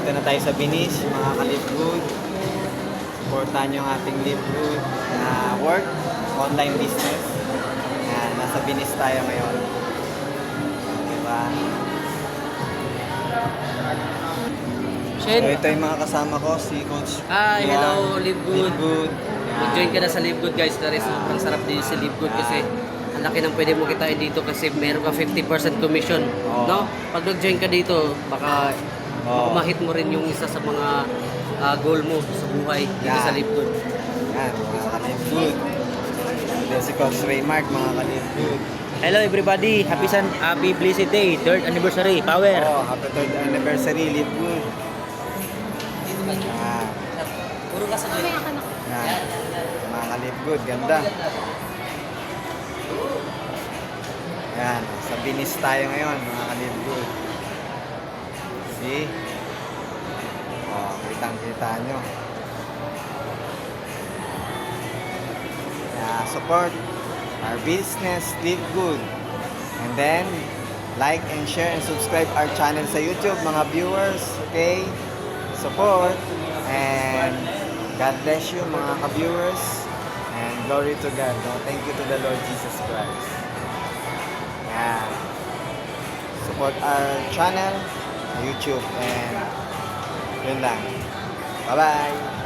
Dito na tayo sa Binis, mga ka-Live Good. Supportan yung ating Live Good na work, online business. Yan, nasa Binis tayo ngayon. Diba? So, ito yung mga kasama ko, si Coach Hi, Juan, hello, Live Good. Live Good. Yan. Mag-join ka na sa Live Good, guys. Ang sarap din sa Live Good kasi ang laki ng pwede mo kitain dito kasi meron ka 50% commission. Oo. No? Pag nag-join ka dito, baka Oo. mahit mo rin yung isa sa mga goal mo sa buhay dito Yan. sa Live Good. Yan, mga ka-Live Good. Ito si Coach Raymark, mga ka-Live Good. Hello everybody, happy blessed day, 3rd anniversary, power. Oh, happy 3rd anniversary, Live Good. Yan. Puro ka sa join. Yan. Mga ka-Live Good, ganda. Yan, sa Binis tayo ngayon, mga ka-Live Good. See? Oh, kitang-kita nyo. Yeah, support our business, Live Good. And then, like and share and subscribe our channel sa YouTube, mga viewers. Okay? Support. And God bless you, mga ka-viewers. And glory to God. No? Thank you to the Lord Jesus Christ. Yeah. Support our channel, YouTube. And yun lang. Bye-bye.